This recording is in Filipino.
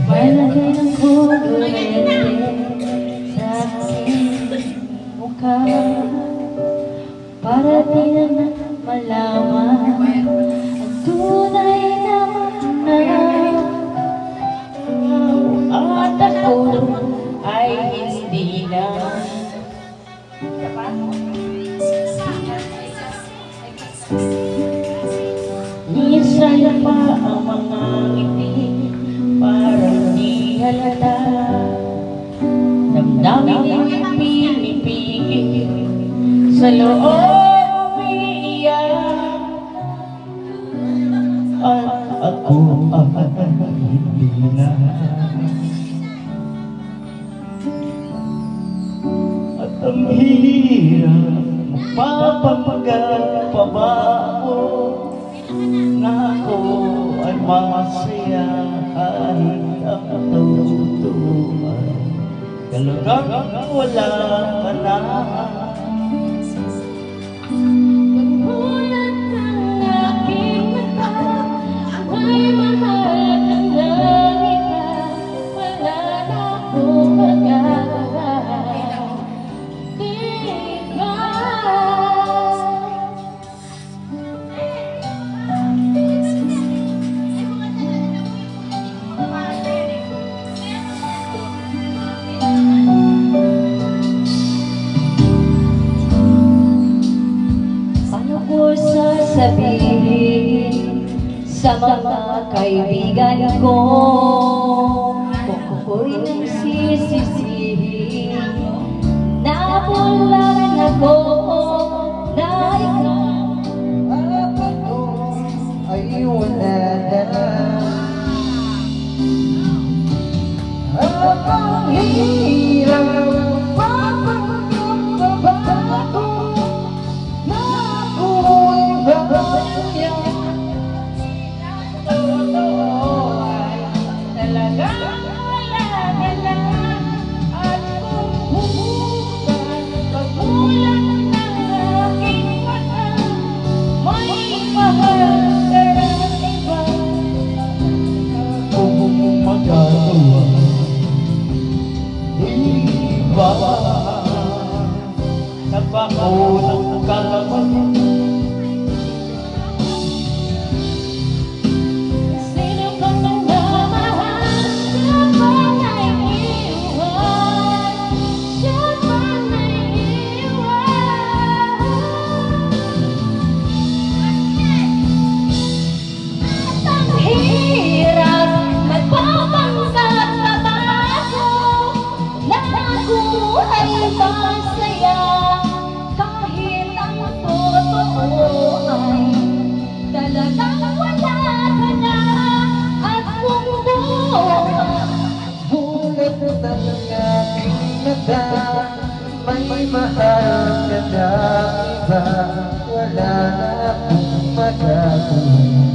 Malagay ng kulay sa aking mukha para di na malaman ang tunay na at ako ay hindi na minsan pa ang mga ngiti parang di halata. Damdamin ang pinipigil sa loob iiyak. At ako hindi na. At ang hirap magpapamagal pa ba ako na ako ay masaya kahit ang tutuan talagang wala ka na. Pagmulat ng aking mata ay mahal ng langit na wala na akong magagawa. Sasabihin sa mga kaibigan ko kung ako'y nagsisisihin na bulan ako na ikaw at ako ay wala na. Ang hirap sa paunang kalaman. Sino ka mang namahal, siya pa naiiwan, siya pa naiiwan. At ang hirap magpapanggap na bago na ako ay masaya kahit ang totoo ay talagang wala ka na. At kung bulat ng aking mata may mahal ka na iba, wala na akong magagawa.